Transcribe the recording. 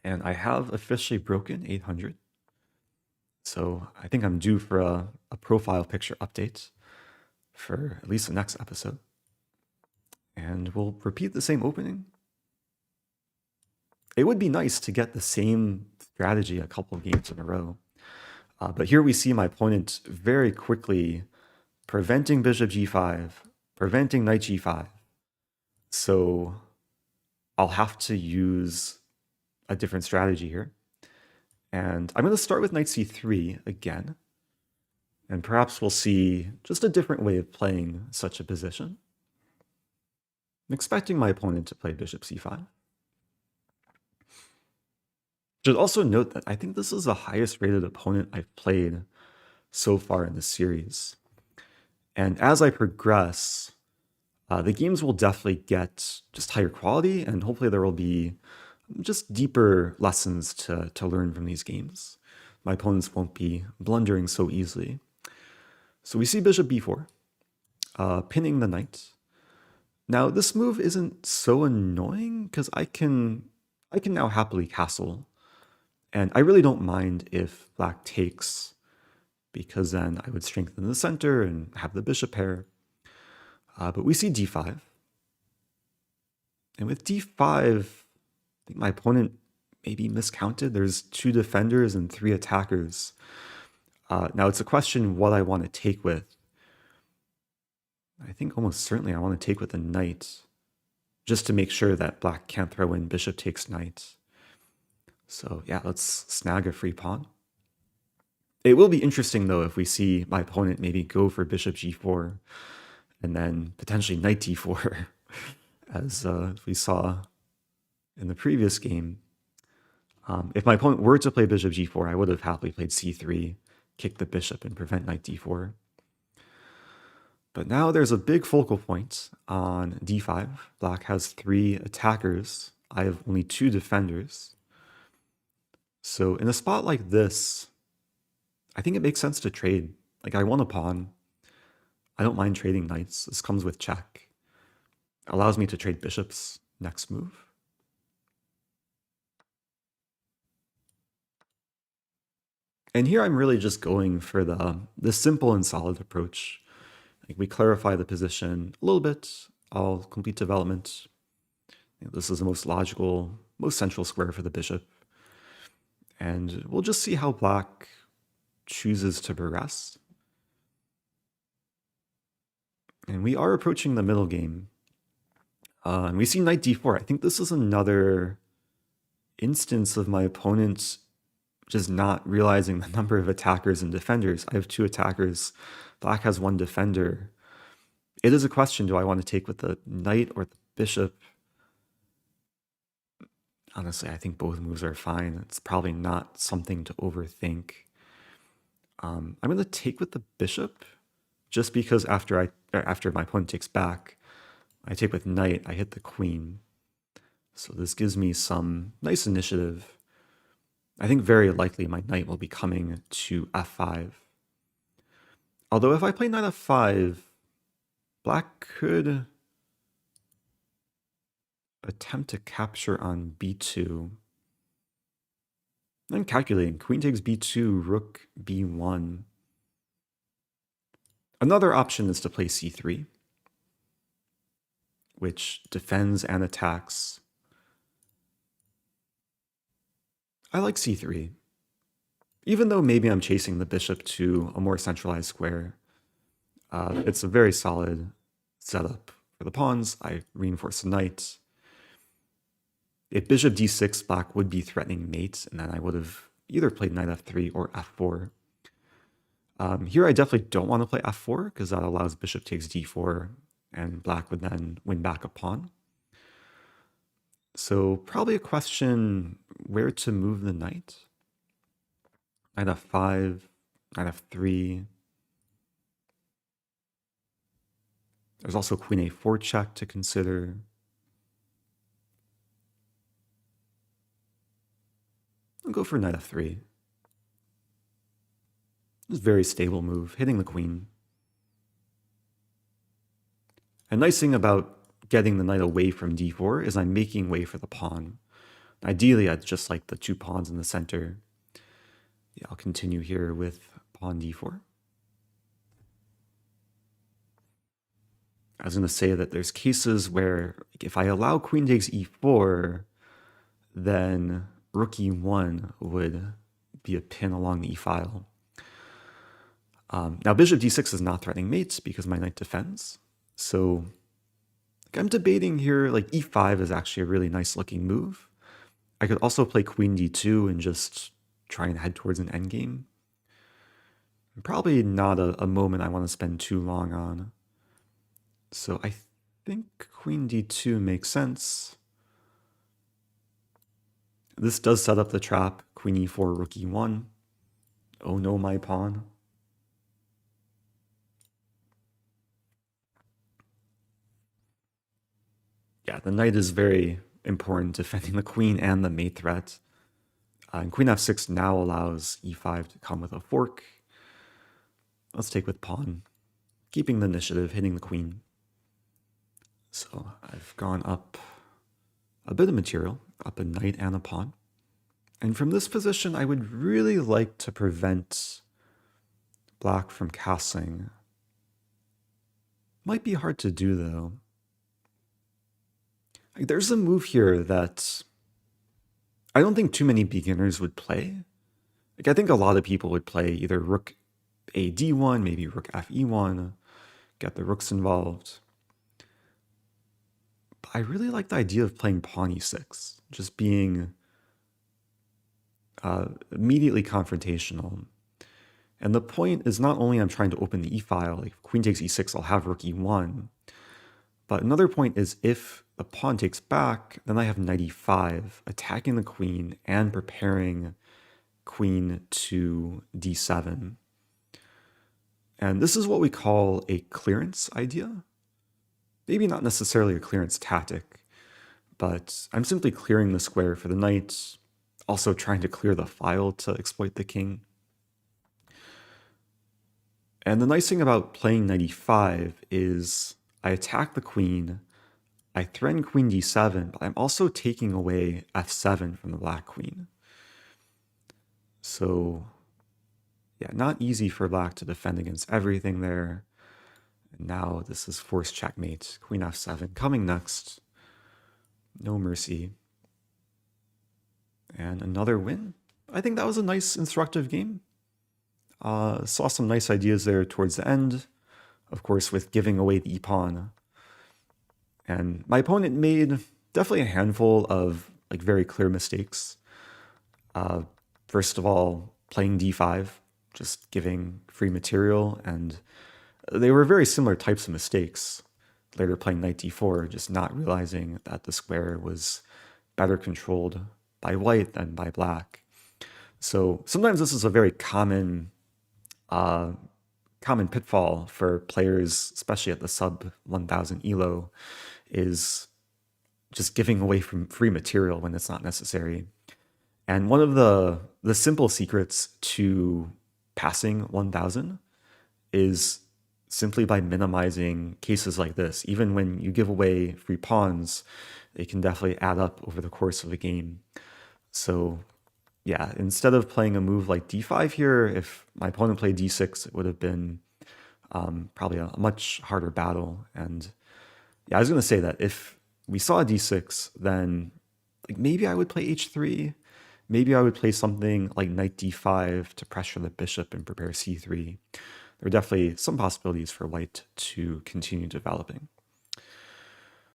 And I have officially broken 800. So I think I'm due for a profile picture update for at least the next episode. And we'll repeat the same opening. It would be nice to get the same strategy a couple of games in a row. But here we see my opponent very quickly preventing bishop g5, preventing knight g5. So I'll have to use a different strategy here. And I'm going to start with knight c3 again. And perhaps we'll see just a different way of playing such a position. I'm expecting my opponent to play bishop c5. Should also note that I think this is the highest rated opponent I've played so far in the series. And as I progress, the games will definitely get just higher quality, and hopefully there will be just deeper lessons to learn from these games. My opponents won't be blundering so easily. So we see bishop b4, pinning the knight. Now this move isn't so annoying because I can now happily castle. And I really don't mind if black takes, because then I would strengthen the center and have the bishop pair. But we see d5. And with d5, I think my opponent maybe miscounted. There's 2 defenders and 3 attackers. Now it's a question what I want to take with. I think almost certainly I want to take with a knight, just to make sure that black can't throw in bishop takes knight. So yeah, let's snag a free pawn. It will be interesting though if we see my opponent maybe go for bishop g4 and then potentially knight d4, as we saw in the previous game. If my opponent were to play bishop g4, I would have happily played c3, kick the bishop and prevent knight d4. But now there's a big focal point on d5. Black has 3 attackers. I have only 2 defenders. So in a spot like this, I think it makes sense to trade. Like, I want a pawn. I don't mind trading knights. This comes with check. Allows me to trade bishops next move. And here I'm really just going for the simple and solid approach. Like, we clarify the position a little bit. I'll complete development. This is the most logical, most central square for the bishop. And we'll just see how black chooses to progress. And we are approaching the middle game. And we see knight d4. I think this is another instance of my opponent just not realizing the number of attackers and defenders. I have 2 attackers. Black has 1 defender. It is a question, do I want to take with the knight or the bishop? Honestly, I think both moves are fine. It's probably not something to overthink. I'm going to take with the bishop, just because after my opponent takes back, I take with knight, I hit the queen. So this gives me some nice initiative. I think very likely my knight will be coming to f5. Although if I play knight f5, black could attempt to capture on b2. I'm calculating. Queen takes b2, rook b1. Another option is to play c3, which defends and attacks. I like c3. Even though maybe I'm chasing the bishop to a more centralized square, it's a very solid setup for the pawns. I reinforce the knight. If bishop d6, black would be threatening mate, and then I would have either played knight f3 or f4. Here I definitely don't want to play f4, because that allows bishop takes d4, and black would then win back a pawn. So probably a question where to move the knight. Knight f5, knight f3. There's also queen a4 check to consider. I'll go for knight f3. It's a very stable move, hitting the queen. A nice thing about getting the knight away from d4 is I'm making way for the pawn. Ideally, I'd just like the 2 pawns in the center. Yeah, I'll continue here with pawn d4. I was going to say that there's cases where if I allow queen takes e4, then rook e1 would be a pin along the e-file. Now bishop d6 is not threatening mates because my knight defends. So I'm debating here, like e5 is actually a really nice looking move. I could also play queen d2 and just try and head towards an endgame. Probably not a moment I want to spend too long on. So I think queen d2 makes sense. This does set up the trap, queen e4, rook e1. Oh no, my pawn. Yeah, the knight is very important, defending the queen and the mate threat. And queen f6 now allows e5 to come with a fork. Let's take with pawn, keeping the initiative, hitting the queen. So I've gone up a bit of material, up a knight and a pawn. And from this position, I would really like to prevent black from castling. Might be hard to do, though. There's a move here that I don't think too many beginners would play. I think a lot of people would play either rook a d1, maybe rook f e1, get the rooks involved. But I really like the idea of playing pawn e6, just being immediately confrontational. And the point is not only I'm trying to open the e-file, like if queen takes e6, I'll have rook e1. But another point is if the pawn takes back, then I have knight e5, attacking the queen and preparing queen to d7. And this is what we call a clearance idea. Maybe not necessarily a clearance tactic, but I'm simply clearing the square for the knight, also trying to clear the file to exploit the king. And the nice thing about playing knight e5 is I attack the queen, I threaten queen d7, but I'm also taking away f7 from the black queen. So yeah, not easy for black to defend against everything there. And now this is forced checkmate, queen f7 coming next. No mercy. And another win. I think that was a nice instructive game. Saw some nice ideas there towards the end, of course, with giving away the e-pawn. And my opponent made definitely a handful of like very clear mistakes. First of all, playing d5, just giving free material, and they were very similar types of mistakes. Later playing knight d4, just not realizing that the square was better controlled by white than by black. So sometimes this is a very common pitfall for players, especially at the sub 1000 elo, is just giving away from free material when it's not necessary. And one of the simple secrets to passing 1000 is simply by minimizing cases like this. Even when you give away free pawns, they can definitely add up over the course of a game. So yeah, instead of playing a move like d5 here, if my opponent played d6, it would have been probably a much harder battle. And yeah, I was going to say that if we saw d6, then like maybe I would play h3. Maybe I would play something like knight d5 to pressure the bishop and prepare c3. There are definitely some possibilities for white to continue developing.